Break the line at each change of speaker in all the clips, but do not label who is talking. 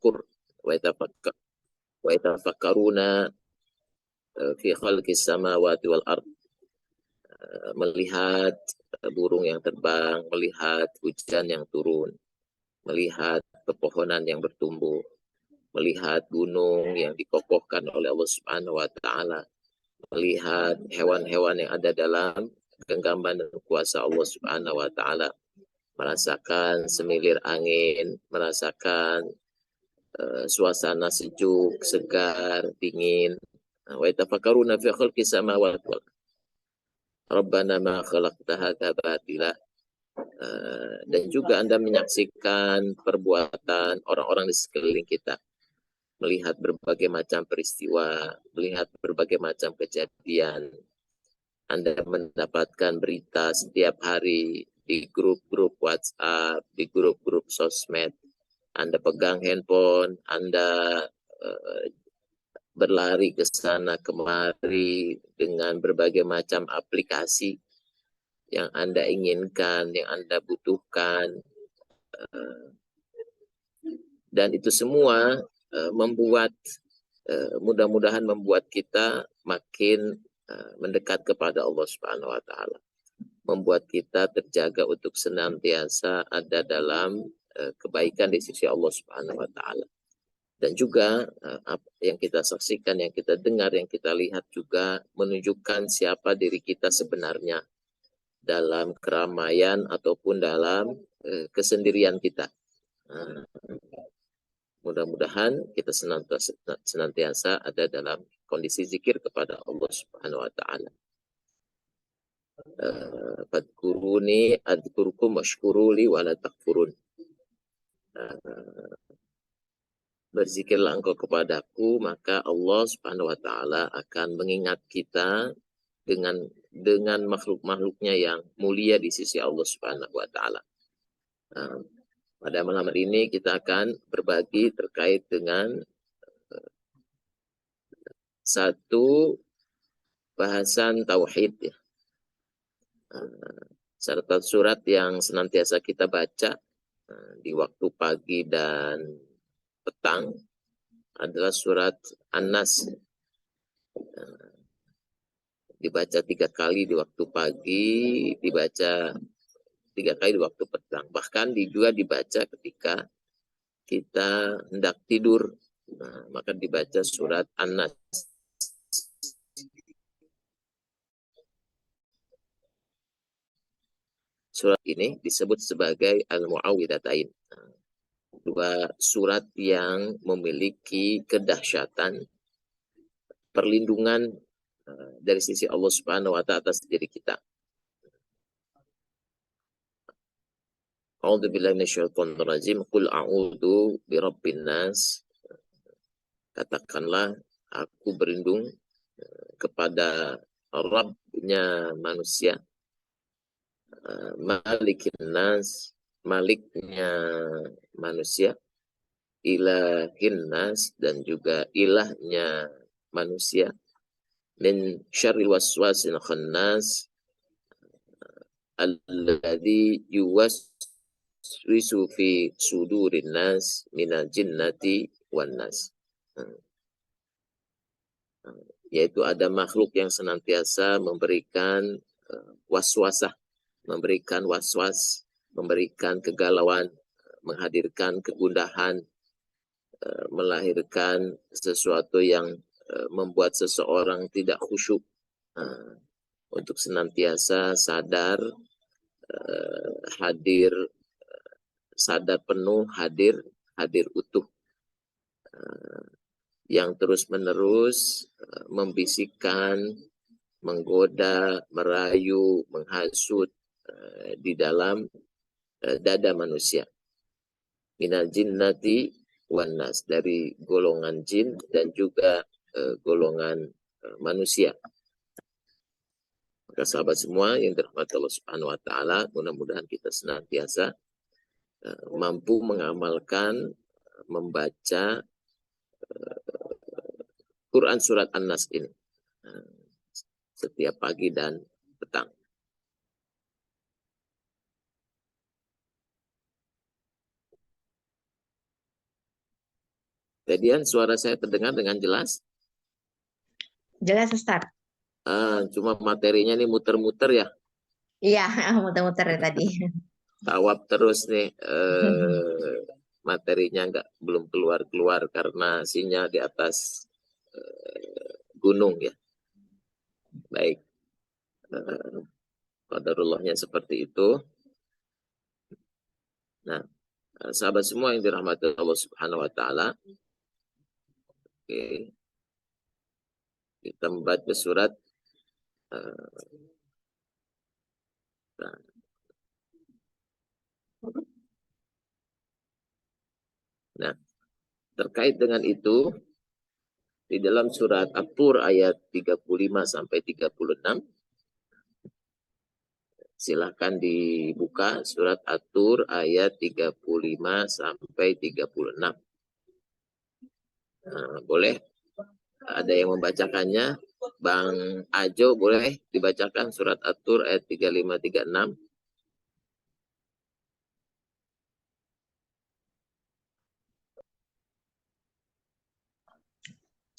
tafakkur wa yatafakkaruna fi khalqis samawati wal ard, melihat burung yang terbang, melihat hujan yang turun, melihat pepohonan yang bertumbuh, melihat gunung yang dikokohkan oleh Allah Subhanahu wa taala, melihat hewan-hewan yang ada dalam genggaman dan kuasa Allah Subhanahu wa taala, merasakan semilir angin, merasakan suasana sejuk, segar, dingin. Wa yatafakkaruna fi khalqis samawati wal ard. Rabbana ma khalaqta hadza batila. Dan juga Anda menyaksikan perbuatan orang-orang di sekeliling kita, melihat berbagai macam peristiwa, melihat berbagai macam kejadian. Anda mendapatkan berita setiap hari di grup-grup WhatsApp, di grup-grup sosmed. Anda pegang handphone, Anda berlari ke sana kemari dengan berbagai macam aplikasi yang Anda inginkan, yang Anda butuhkan. Dan itu semua membuat, mudah-mudahan membuat kita makin mendekat kepada Allah Subhanahu wa taala. Membuat kita terjaga untuk senantiasa ada dalam kebaikan di sisi Allah Subhanahu wa taala. Dan juga apa yang kita saksikan, yang kita dengar, yang kita lihat juga menunjukkan siapa diri kita sebenarnya dalam keramaian ataupun dalam kesendirian kita. Mudah-mudahan kita senantiasa ada dalam kondisi zikir kepada Allah Subhanahu wa taala. Fadkuruni adkurkum washkuruli wala takfurun. Berzikirlah engkau kepadaku, maka Allah Subhanahu wa taala akan mengingat kita dengan makhluk-makhluknya yang mulia di sisi Allah Subhanahu wa taala. Pada malam hari ini kita akan berbagi terkait dengan satu bahasan tauhid, ya. Serta surat yang senantiasa kita baca di waktu pagi dan petang adalah surat An-Nas. Dibaca 3 kali di waktu pagi, dibaca 3 kali di waktu petang. Bahkan juga dibaca ketika kita hendak tidur. Maka dibaca surat An-Nas. Surat ini disebut sebagai Al-Mu'awwidhatain. 2 surat yang memiliki kedahsyatan perlindungan dari sisi Allah Subhanahu wa taala atas diri kita. A'udzu billahi minasyaitonir rajim. Qul a'udzu birabbin nas. Katakanlah, aku berlindung kepada Rabbnya manusia, Malikin nas, maliknya manusia, ilahin nas, dan juga ilahnya manusia, min syarril waswasil khannas alladzi yuwaswisu fi sudurin nas minal jinnati wan nas. Yaitu ada makhluk yang senantiasa memberikan waswasah, memberikan waswas, memberikan kegalauan, menghadirkan kegundahan, melahirkan sesuatu yang membuat seseorang tidak khusyuk, untuk senantiasa sadar, hadir, sadar penuh, hadir utuh, yang terus-menerus membisikkan, menggoda, merayu, menghasut di dalam dada manusia. Minal jinnati wan nas, dari golongan jin dan juga golongan manusia. Maka sahabat semua yang dirahmati Allah Subhanahu wa taala, mudah-mudahan kita senantiasa mampu mengamalkan, membaca Quran surat An-Nas ini setiap pagi dan petang. Jadian suara saya terdengar dengan jelas?
Jelas Ustaz.
Cuma materinya nih muter-muter ya.
Iya, muter-muter ya tadi.
Tawab terus nih. Materinya belum keluar-keluar karena sinyal di atas gunung ya. Baik. Qadarullahnya seperti itu. Nah, sahabat semua yang dirahmati Allah Subhanahu wa taala. Oke. Kita membaca surat nah, terkait dengan itu di dalam surat At-Tur ayat 35 sampai 36 silahkan dibuka surat At-Tur ayat 35 sampai 36. Boleh ada yang membacakannya? Bang Ajo boleh dibacakan surat At-Tur ayat 35 36.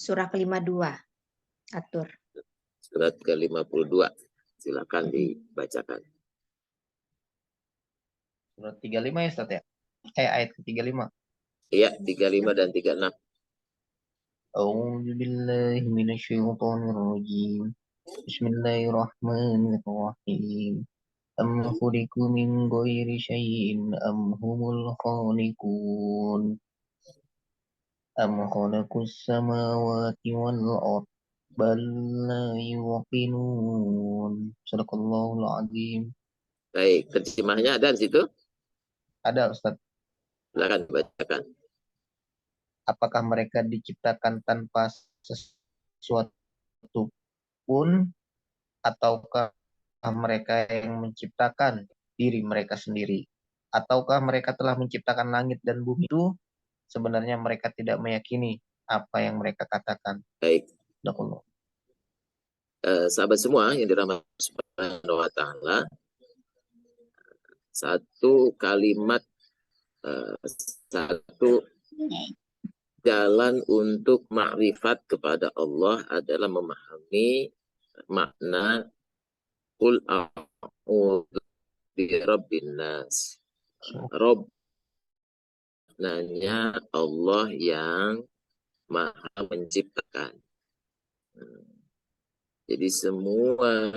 Surah ke-52. At-Tur.
Surat ke-52. Silakan dibacakan.
Surat 35 ya Ustaz ya? Ayat ke-35.
Iya, 35 dan 36.
A'udzu billahi minasyaitonir rajim. Bismillahirrahmanirrahim. Am khuliqu min ghairi syai'in am humul khaliqun. Am khalaqus samawati wal ard bal la yuqinun. Sadaqallahul azim.
Baik, terjemahnya ada di situ?
Ada Ustaz.
Silakan dibacakan.
Apakah mereka diciptakan tanpa sesuatu pun, ataukah mereka yang menciptakan diri mereka sendiri, ataukah mereka telah menciptakan langit dan bumi? Itu sebenarnya mereka tidak meyakini apa yang mereka katakan.
Baik.
Dakullah.
Sahabat semua yang dirahmati Subhanahu wa taala, satu kalimat, satu jalan untuk makrifat kepada Allah adalah memahami makna qul a'udzu birabbin nas. Rob maknanya Allah yang maha menciptakan. Jadi semua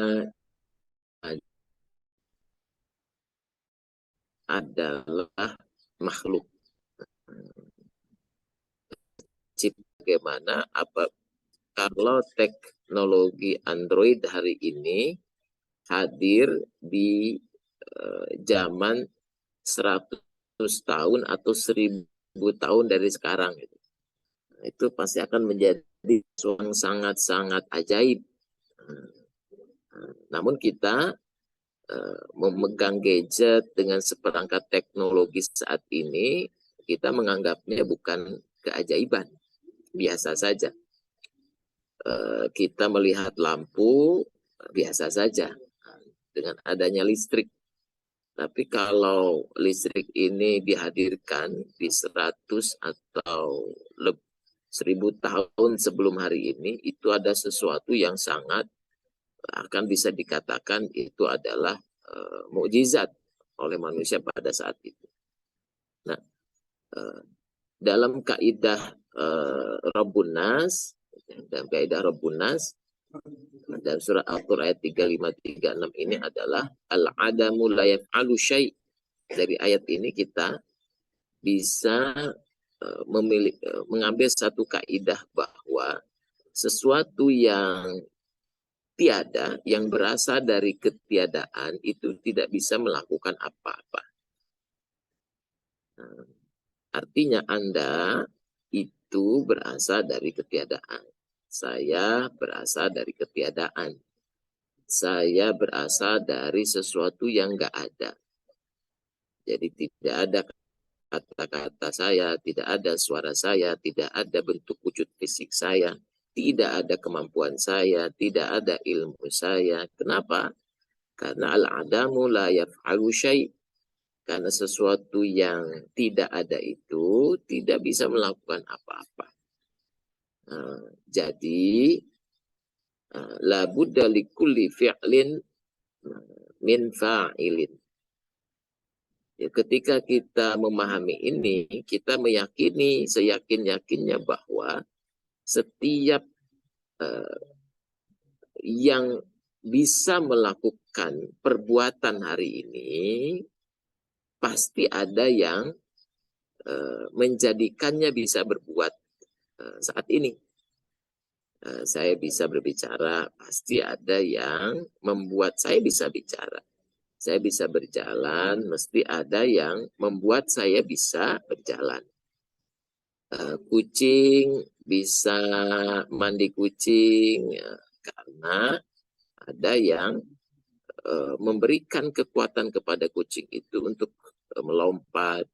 adalah makhluk. Bagaimana kalau teknologi Android hari ini hadir di zaman 100 tahun atau 1000 tahun dari sekarang, itu pasti akan menjadi sesuatu yang sangat-sangat ajaib. Namun kita memegang gadget dengan seperangkat teknologi saat ini, kita menganggapnya bukan keajaiban, biasa saja. Kita melihat lampu, biasa saja dengan adanya listrik. Tapi kalau listrik ini dihadirkan di 100 atau 1000 tahun sebelum hari ini, itu ada sesuatu yang sangat akan bisa dikatakan itu adalah mukjizat oleh manusia pada saat itu. Nah, dalam kaidah Rabbun Nas, dan kaidah Rabbun Nas dan surah Al-Qur'an ayat 3536 ini adalah al-adamu la yaf'alu syai'. Dari ayat ini kita bisa mengambil satu kaidah bahwa sesuatu yang tiada, yang berasal dari ketiadaan, itu tidak bisa melakukan apa-apa. Artinya Anda itu berasal dari ketiadaan. Saya berasal dari ketiadaan. Saya berasal dari sesuatu yang nggak ada. Jadi tidak ada kata-kata saya, tidak ada suara saya, tidak ada bentuk wujud fisik saya, tidak ada kemampuan saya, tidak ada ilmu saya. Kenapa? Karena al-adamu la yaf'alu syai'. Karena sesuatu yang tidak ada itu tidak bisa melakukan apa-apa. Jadi la budda likulli fi'lin min fa'ilin. Ya, ketika kita memahami ini, kita meyakini seyakin-yakinnya bahwa setiap yang bisa melakukan perbuatan hari ini pasti ada yang menjadikannya bisa berbuat saat ini. Saya bisa berbicara, pasti ada yang membuat saya bisa bicara. Saya bisa berjalan, mesti ada yang membuat saya bisa berjalan. Kucing bisa mandi kucing, ya, karena ada yang memberikan kekuatan kepada kucing itu untuk melompat,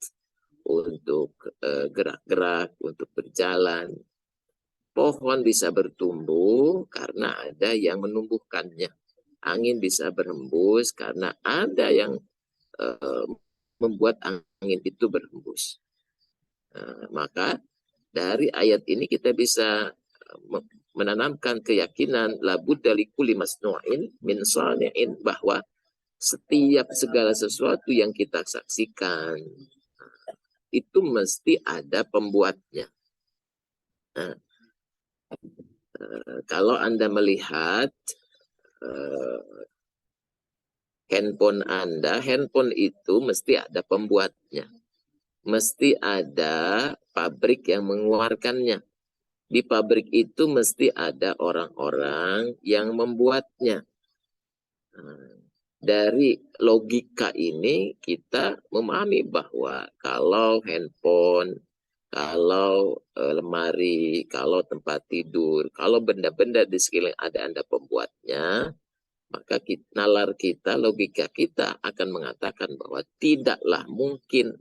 untuk gerak-gerak, untuk berjalan. Pohon bisa bertumbuh karena ada yang menumbuhkannya. Angin bisa berhembus karena ada yang membuat angin itu berhembus. Maka dari ayat ini kita bisa menanamkan keyakinan labudda likulli masnu'in min sani'in, bahwa setiap segala sesuatu yang kita saksikan itu mesti ada pembuatnya. Kalau Anda melihat handphone itu mesti ada pembuatnya. Mesti ada pabrik yang mengeluarkannya. Di pabrik itu mesti ada orang-orang yang membuatnya. Dari logika ini kita memahami bahwa kalau handphone, kalau lemari, kalau tempat tidur, kalau benda-benda di sekeliling ada pembuatnya, maka nalar kita, logika kita akan mengatakan bahwa tidaklah mungkin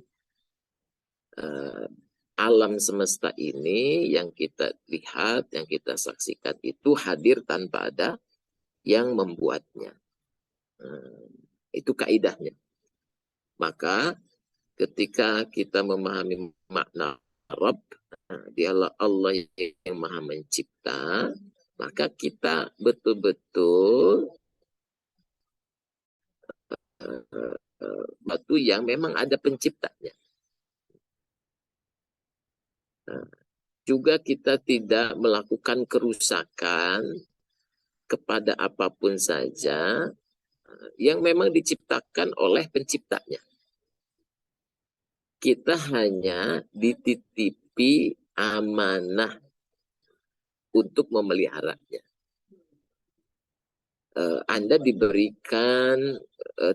alam semesta ini yang kita lihat, yang kita saksikan itu hadir tanpa ada yang membuatnya. Itu kaidahnya. Maka ketika kita memahami makna Rabb, dialah Allah yang maha mencipta, maka kita betul-betul batu yang memang ada penciptanya. Juga kita tidak melakukan kerusakan kepada apapun saja yang memang diciptakan oleh penciptanya. Kita hanya dititipi amanah untuk memeliharanya. Anda diberikan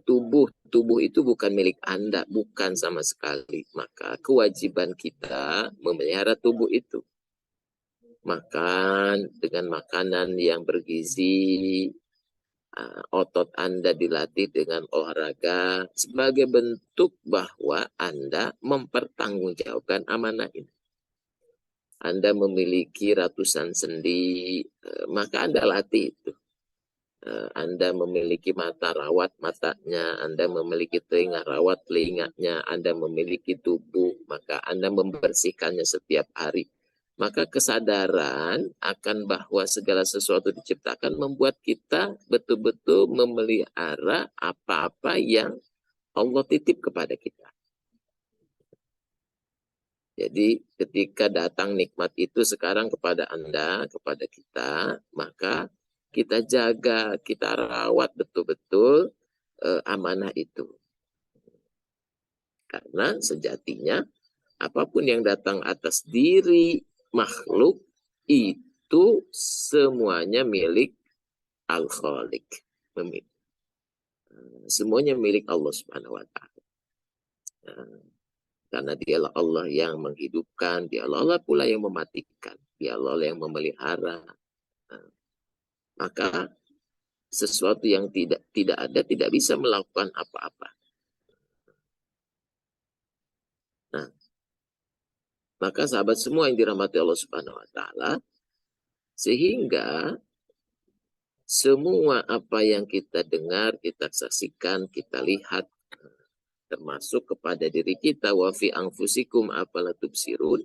tubuh itu bukan milik Anda, bukan sama sekali. Maka kewajiban kita memelihara tubuh itu. Makan dengan makanan yang bergizi, otot Anda dilatih dengan olahraga sebagai bentuk bahwa Anda mempertanggungjawabkan amanah ini. Anda memiliki ratusan sendi, maka Anda latih itu. Anda memiliki mata, rawat matanya. Anda memiliki telinga, rawat telinganya. Anda memiliki tubuh, maka Anda membersihkannya setiap hari. Maka kesadaran akan bahwa segala sesuatu diciptakan membuat kita betul-betul memelihara apa-apa yang Allah titip kepada kita. Jadi ketika datang nikmat itu sekarang kepada Anda, kepada kita, maka kita jaga, kita rawat betul-betul amanah itu. Karena sejatinya apapun yang datang atas diri makhluk itu semuanya milik Al-Khaliq. Semuanya milik Allah Subhanahu wa Ta'ala. Karena dialah Allah yang menghidupkan, dialah Allah pula yang mematikan, dialah Allah yang memelihara. Maka sesuatu yang tidak ada tidak bisa melakukan apa-apa. Nah, maka sahabat semua yang dirahmati Allah Subhanahu wa Ta'ala, sehingga semua apa yang kita dengar, kita saksikan, kita lihat, termasuk kepada diri kita, wa fi anfusikum afala tubsirun,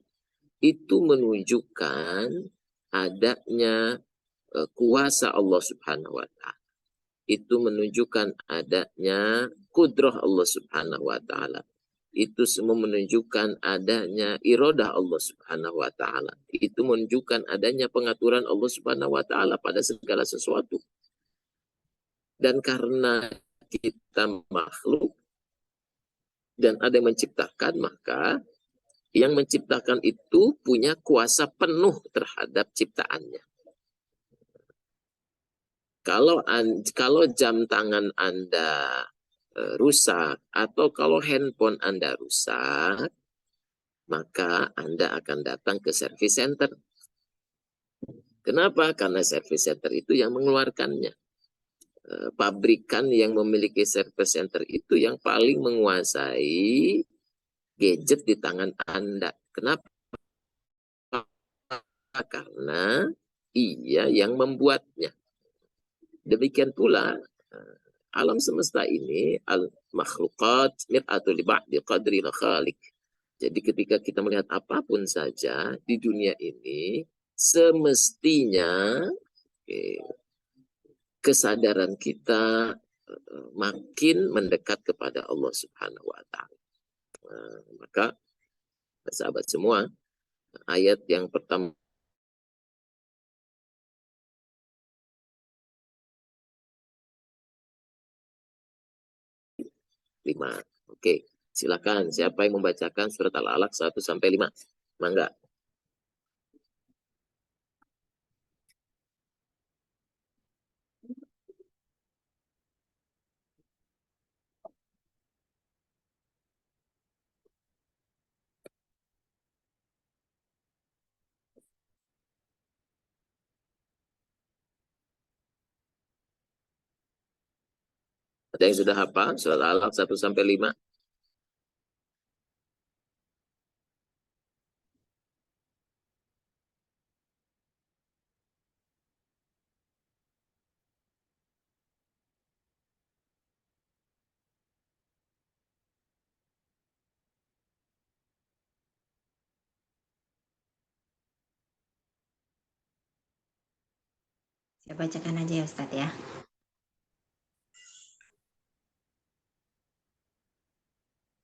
itu menunjukkan adanya kuasa Allah Subhanahu wa taala. Itu menunjukkan adanya kudrah Allah Subhanahu wa taala. Itu semua menunjukkan adanya iradah Allah Subhanahu wa taala. Itu menunjukkan adanya pengaturan Allah Subhanahu wa taala pada segala sesuatu. Dan karena kita makhluk dan ada yang menciptakan, maka yang menciptakan itu punya kuasa penuh terhadap ciptaannya. Kalau jam tangan Anda rusak atau kalau handphone Anda rusak, maka Anda akan datang ke service center. Kenapa? Karena service center itu yang mengeluarkannya. Pabrikan yang memiliki service center itu yang paling menguasai gadget di tangan Anda. Kenapa? Karena ia yang membuatnya. Demikian pula alam semesta ini, al-makhluqat mir'atul li ba'di qadri khaliq. Jadi ketika kita melihat apapun saja di dunia ini, semestinya kesadaran kita makin mendekat kepada Allah Subhanahu wa taala. Maka sahabat semua, ayat yang pertama lima. Oke, silakan. Siapa yang membacakan surat Al-Alaq 1-5? Mangga. Ada yang sudah hafal surat Al-Alaq 1-5?
Saya bacakan aja ya Ustadz ya.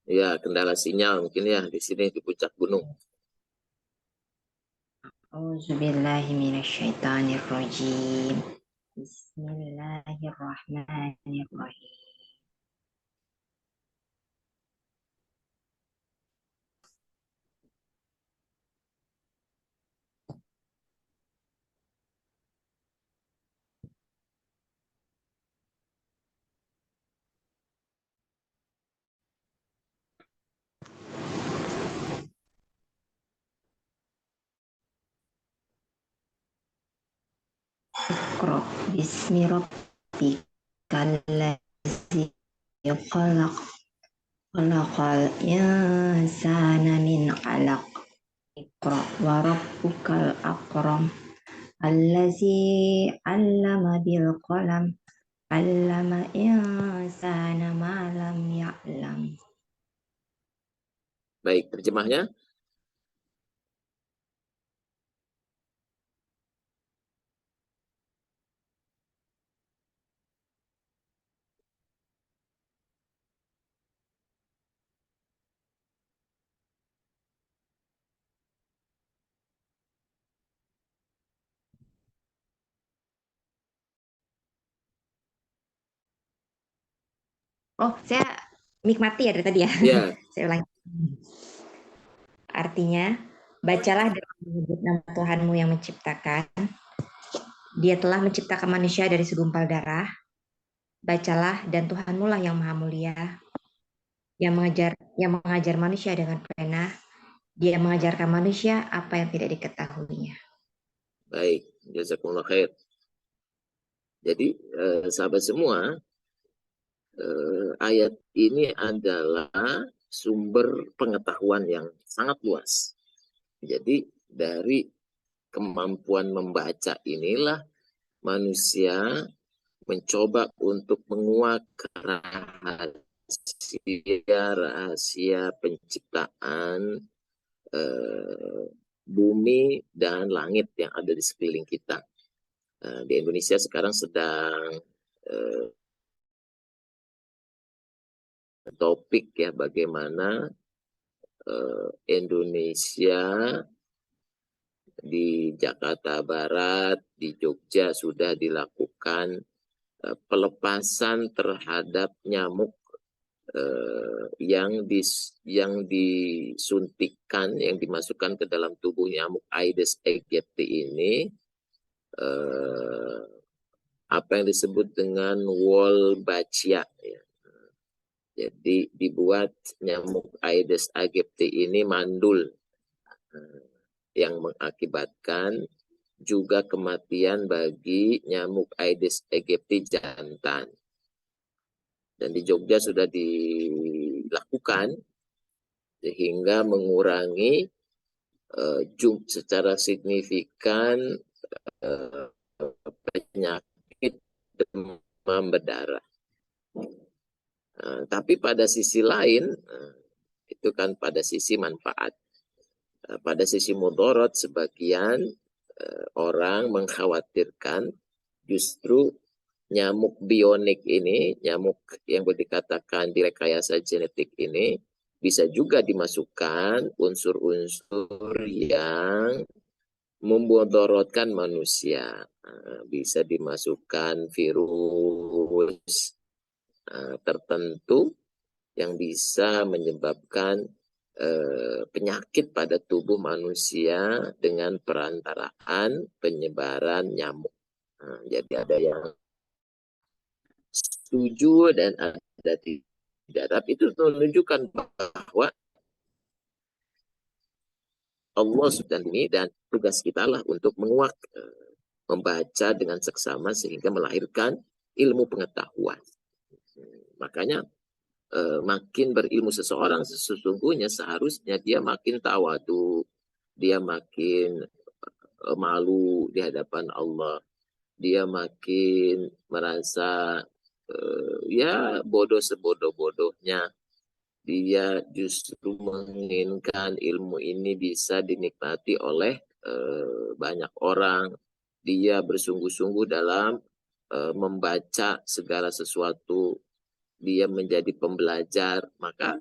Ya, kendala sinyal mungkin ya di sini di puncak gunung.
A'udzubillahi minasyaitonirrajim. Bismillahirrahmanirrahim. Iqra bismi rabbikal ladzi khalaq. Khalaqal insana min 'alaq. Iqra wa rabbukal akram. Allazi 'allama bil qalam. 'Allama insana ma lam ya'lam.
Baik, terjemahnya.
Oh, saya nikmati ya dari tadi ya.
Ya.
Saya ulangi. Artinya, bacalah dan menyebut nama Tuhanmu yang menciptakan. Dia telah menciptakan manusia dari segumpal darah. Bacalah dan Tuhanmu lah yang maha mulia, yang mengajar manusia dengan pena. Dia mengajarkan manusia apa yang tidak diketahuinya.
Baik, jazakumullah khair. Jadi sahabat semua, ayat ini adalah sumber pengetahuan yang sangat luas. Jadi dari kemampuan membaca inilah manusia mencoba untuk menguak kerahasia rahasia penciptaan bumi dan langit yang ada di sekeliling kita. Di Indonesia sekarang sedang topik ya, bagaimana Indonesia di Jakarta Barat, di Jogja sudah dilakukan pelepasan terhadap nyamuk yang disuntikkan, yang dimasukkan ke dalam tubuh nyamuk Aedes aegypti ini, apa yang disebut dengan Wolbachia. Ya. Jadi dibuat nyamuk Aedes aegypti ini mandul, yang mengakibatkan juga kematian bagi nyamuk Aedes aegypti jantan. Dan di Jogja sudah dilakukan sehingga mengurangi secara signifikan penyakit demam berdarah. Tapi pada sisi lain, itu kan pada sisi manfaat. Pada sisi mudorot, sebagian orang mengkhawatirkan justru nyamuk bionik ini, nyamuk yang dikatakan direkayasa genetik ini, bisa juga dimasukkan unsur-unsur yang memudorotkan manusia. Bisa dimasukkan virus tertentu yang bisa menyebabkan penyakit pada tubuh manusia dengan perantaraan penyebaran nyamuk. Jadi ada yang setuju dan ada tidak. Tapi itu menunjukkan bahwa Allah sudah ini, dan tugas kita lah untuk menguak, membaca dengan seksama sehingga melahirkan ilmu pengetahuan. Makanya makin berilmu seseorang, sesungguhnya seharusnya dia makin tawadu, dia makin malu di hadapan Allah, dia makin merasa ya bodoh sebodoh-bodohnya. Dia justru menginginkan ilmu ini bisa dinikmati oleh banyak orang. Dia bersungguh-sungguh dalam membaca segala sesuatu. Dia menjadi pembelajar. Maka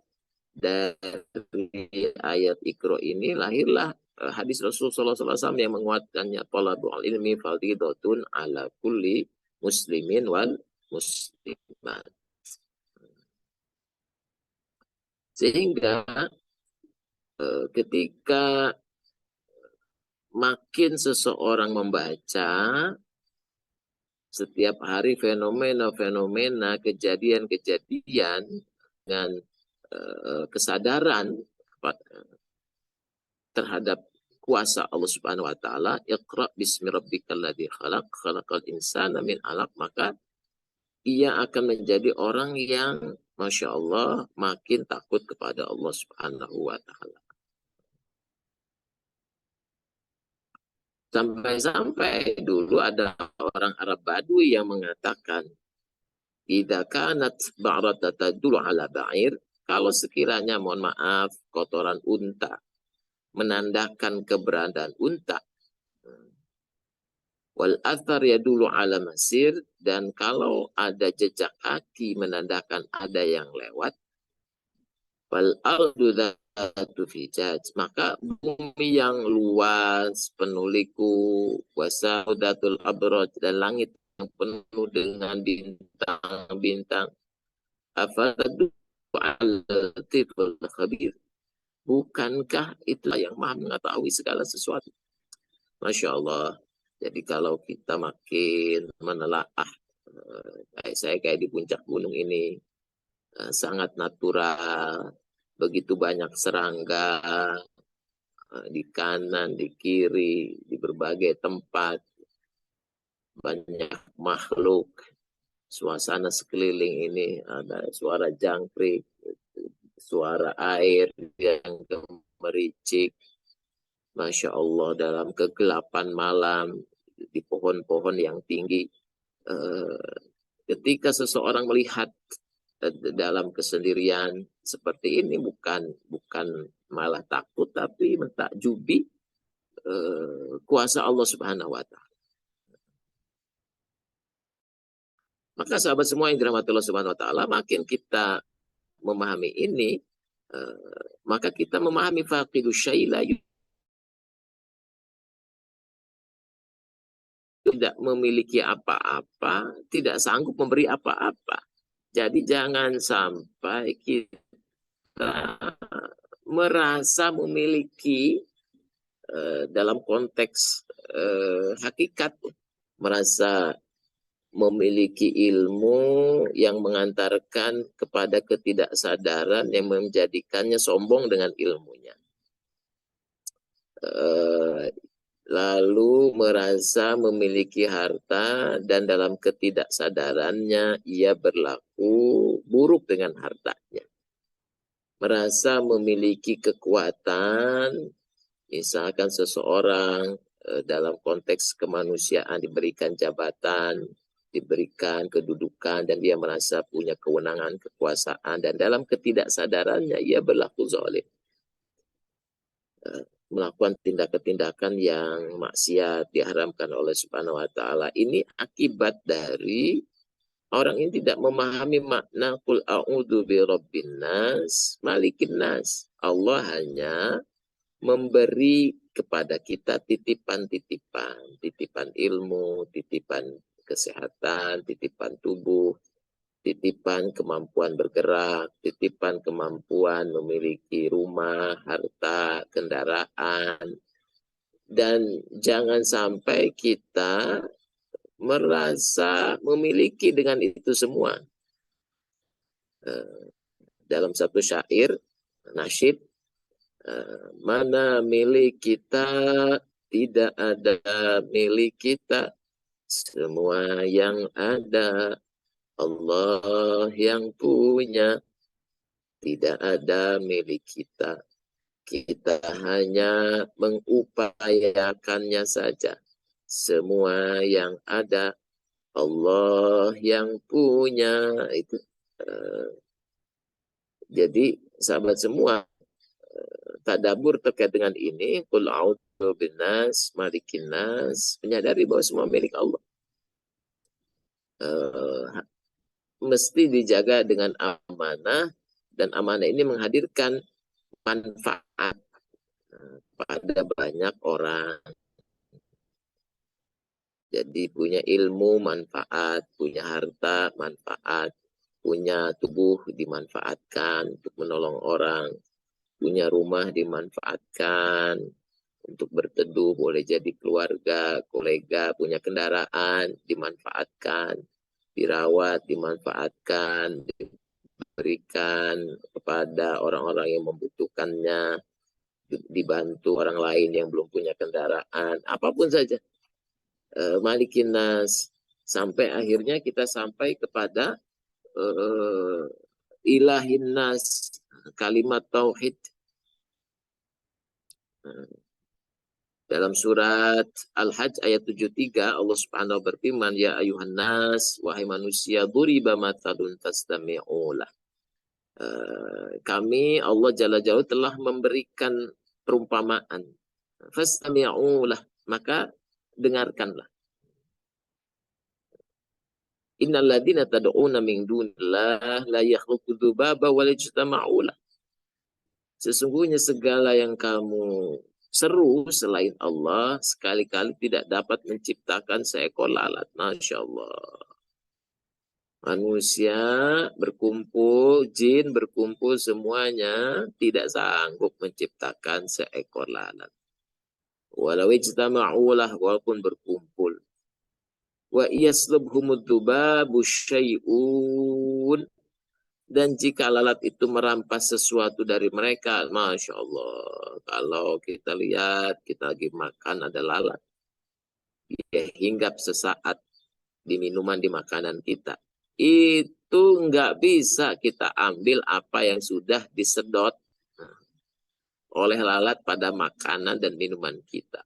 dari ayat Iqra ini lahirlah hadis Rasulullah SAW yang menguatkannya, talabul ilmi fardhidatun ala kulli muslimin wal muslimat. Sehingga ketika makin seseorang membaca, setiap hari fenomena-fenomena, kejadian-kejadian dengan kesadaran terhadap kuasa Allah Subhanahu wa taala, Iqra bismi rabbikal ladzi khalaq, khalaqal insana min 'alaq, maka ia akan menjadi orang yang Masya Allah makin takut kepada Allah Subhanahu wa ta'ala. Sampai-sampai dulu ada orang Arab Badui yang mengatakan, idza kanat ba'rata tadullu ala ba'ir, kalau sekiranya, mohon maaf, kotoran unta menandakan keberadaan unta, wal athar yadullu ala masir, dan kalau ada jejak kaki menandakan ada yang lewat, wal ardu dzatu fijaj, maka bumi yang luas penuh liku, wasaudatul abraj, dan langit yang penuh dengan bintang-bintang, afadu al-latiful khabir, bukankah itulah yang maha mengetahui segala sesuatu. Masya Allah. Jadi kalau kita makin menelaah, kayak di puncak gunung ini, sangat natural, begitu banyak serangga di kanan, di kiri, di berbagai tempat, banyak makhluk, suasana sekeliling ini ada suara jangkrik, suara air yang gemericik, Masya Allah, dalam kegelapan malam, di pohon-pohon yang tinggi. Ketika seseorang melihat dalam kesendirian seperti ini bukan malah takut, tapi mentakjubi kuasa Allah Subhanahu wa Ta'ala. Maka sahabat semua yang dirahmati Allah Subhanahu wa Ta'ala, makin kita memahami ini, maka kita memahami faqidu syai'la, tidak memiliki apa-apa, tidak sanggup memberi apa-apa. Jadi jangan sampai kita merasa memiliki dalam konteks hakikat, merasa memiliki ilmu yang mengantarkan kepada ketidaksadaran yang menjadikannya sombong dengan ilmunya. Lalu merasa memiliki harta dan dalam ketidaksadarannya ia berlaku buruk dengan hartanya. Merasa memiliki kekuatan, misalkan seseorang dalam konteks kemanusiaan diberikan jabatan, diberikan kedudukan, dan dia merasa punya kewenangan, kekuasaan, dan dalam ketidaksadarannya ia berlaku zalim. Melakukan tindakan-tindakan yang maksiat diharamkan oleh Subhanahu wa Ta'ala. Ini akibat dari orang ini tidak memahami makna qul a'udzu birabbin nas malikin nas. Allah hanya memberi kepada kita titipan-titipan, titipan ilmu, titipan kesehatan, titipan tubuh, titipan kemampuan bergerak, titipan kemampuan memiliki rumah, harta, kendaraan. Dan jangan sampai kita merasa memiliki dengan itu semua. Dalam satu syair, nasyid, mana milik kita, tidak ada milik kita, semua yang ada Allah yang punya, tidak ada milik kita. Kita hanya mengupayakannya saja. Semua yang ada Allah yang punya. Itu. Jadi sahabat semua, tadabbur terkait dengan ini, qul a'udzu binnas malikin nas, menyadari bahwa semua milik Allah. Mesti dijaga dengan amanah, dan amanah ini menghadirkan manfaat pada banyak orang. Jadi punya ilmu manfaat, punya harta manfaat, punya tubuh dimanfaatkan untuk menolong orang, punya rumah dimanfaatkan untuk berteduh, boleh jadi keluarga, kolega, punya kendaraan dimanfaatkan, dirawat, dimanfaatkan, diberikan kepada orang-orang yang membutuhkannya, dibantu orang lain yang belum punya kendaraan, apapun saja. Malikin nas, sampai akhirnya kita sampai kepada ilahin nas, kalimat tauhid. Dalam surat Al-Hajj ayat 73 Allah Subhanahu wa berfirman, ya ayuhan nas, wahai manusia, duriba mathalun tastami'ulah. Kami Allah Jalla Jalla telah memberikan perumpamaan. Fastami'ulah, maka dengarkanlah. Innal ladzina tad'una min dunillah la yakhluqu dzubaba wa la yajtama'ulah. Sesungguhnya segala yang kamu seru selain Allah sekali-kali tidak dapat menciptakan seekor lalat. Masya Allah. Manusia berkumpul, jin berkumpul, semuanya tidak sanggup menciptakan seekor lalat. Walau ijtama'ulah, walaupun berkumpul. Wa yaslubhumud dzubabu syai'un, dan jika lalat itu merampas sesuatu dari mereka, Masya Allah, kalau kita lihat, kita lagi makan ada lalat, dia hinggap sesaat di minuman, di makanan kita, itu nggak bisa kita ambil apa yang sudah disedot oleh lalat pada makanan dan minuman kita.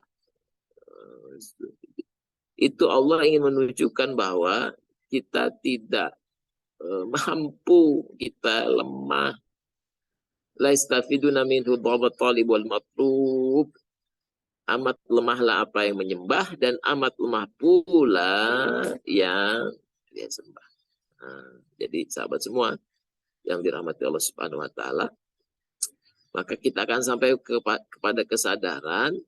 Itu Allah ingin menunjukkan bahwa kita tidak mampu, kita lemah. La yastafiduna minhu dhabat talib wal matlub. Amat lemahlah apa yang menyembah dan amat lemah pula yang dia sembah. Nah, jadi sahabat semua yang dirahmati Allah Subhanahu wa taala, maka kita akan sampai kepada kesadaran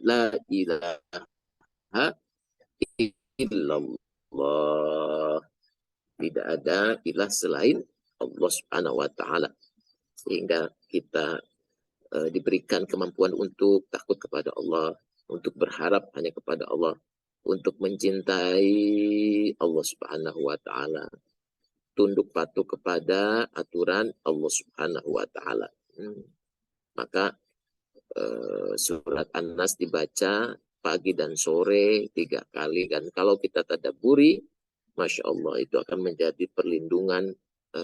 la ilaha illallah. Tidak ada ilah selain Allah Subhanahu wa taala. Sehingga kita diberikan kemampuan untuk takut kepada Allah, untuk berharap hanya kepada Allah, untuk mencintai Allah Subhanahu wa taala, tunduk patuh kepada aturan Allah Subhanahu wa taala. Maka surat An-Nas dibaca pagi dan sore 3 kali, dan kalau kita tadabburi, Masya Allah, itu akan menjadi perlindungan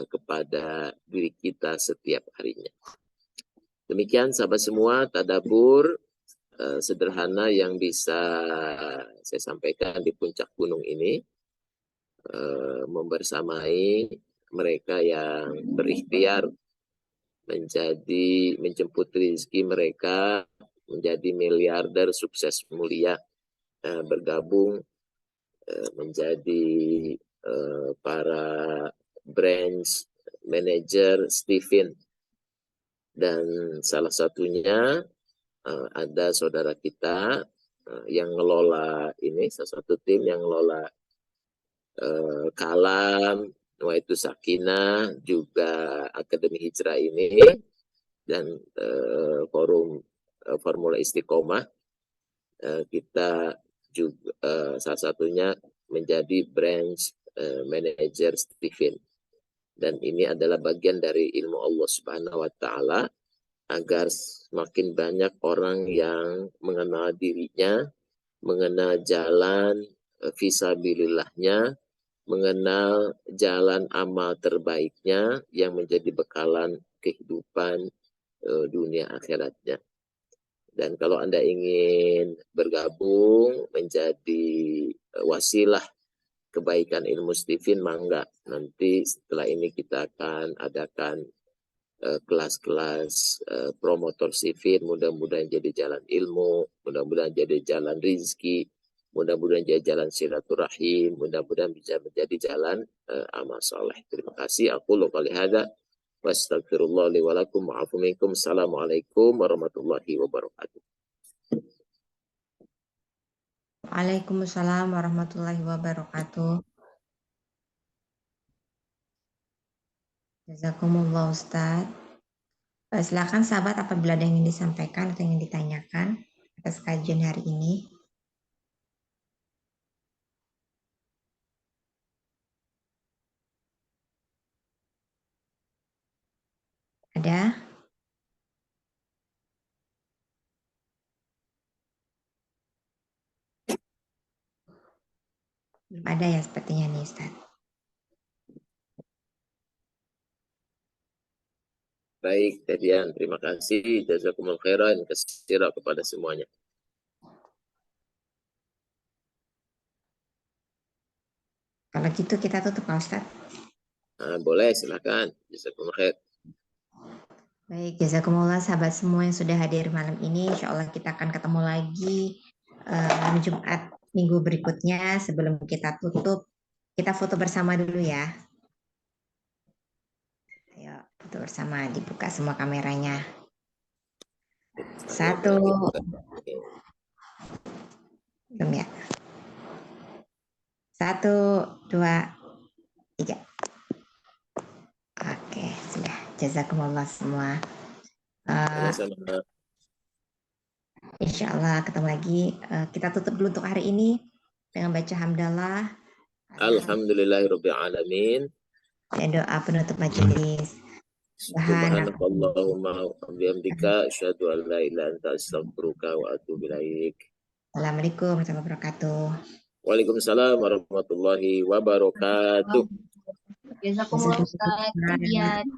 kepada diri kita setiap harinya. Demikian sahabat semua, tadabbur sederhana yang bisa saya sampaikan di puncak gunung ini, membersamai mereka yang berikhtiar menjemput rezeki mereka menjadi miliarder sukses mulia, bergabung menjadi para branch manager Stephen, dan salah satunya ada saudara kita yang ngelola ini, salah satu tim yang ngelola Kalam, Nawaitu Sakinah, juga Akademi Hijrah ini, dan forum Formula Istiqomah. Kita juga salah satunya menjadi branch manager Stephen. Dan ini adalah bagian dari ilmu Allah Subhanahu wa taala agar semakin banyak orang yang mengenal dirinya, mengenal jalan fisabilillahnya, mengenal jalan amal terbaiknya yang menjadi bekalan kehidupan dunia akhiratnya. Dan kalau Anda ingin bergabung menjadi wasilah kebaikan ilmu Stephen, mangga. Nanti setelah ini kita akan adakan kelas-kelas promotor Stephen, mudah-mudahan jadi jalan ilmu, mudah-mudahan jadi jalan rizki, mudah-mudahan jadi jalan silaturahim, mudah-mudahan bisa menjadi jalan amal soleh. Terima kasih. Aku qouli hadza wa astaghfirullah li wa lakum wa afu minkum. Assalamualaikum warahmatullahi wabarakatuh.
Waalaikumsalam warahmatullahi wabarakatuh. Jazakumullah Ustaz. Silakan sahabat apabila ada yang ingin disampaikan atau ingin ditanyakan atas kajian hari ini. Ada? Belum ada ya sepertinya nih Ustaz.
Baik, Tedian, terima kasih. Jazakumullah khairan katsira kepada semuanya.
Kalau gitu kita tutup Pak Ustaz.
Nah, boleh, silakan. Jazakumullah khair.
Baik, jazakumullah sahabat semua yang sudah hadir malam ini. Insya Allah kita akan ketemu lagi malam Jumat minggu berikutnya. Sebelum kita tutup, kita foto bersama dulu ya. Ayo, foto bersama, dibuka semua kameranya. 1. Belum ya? 1, 2, 3. Oke, sudah. Jazakumullah semua.
Sama-sama.
Insya Allah ketemu lagi. Kita tutup dulu untuk hari ini dengan baca hamdalah.
Alhamdulillahirabbil alamin.
Dan doa penutup majelis.
Subhanakallahumma wa bihamdika asyhadu an la ilaha illa anta astaghfiruka wa atubu ilaik.
Assalamualaikum warahmatullahi wabarakatuh.
Waalaikumsalam warahmatullahi wabarakatuh.
Jazakumullah Ustaz.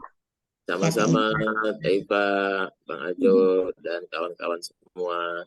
Sama-sama, Taifa, Bang Ajo, dan kawan-kawan semua.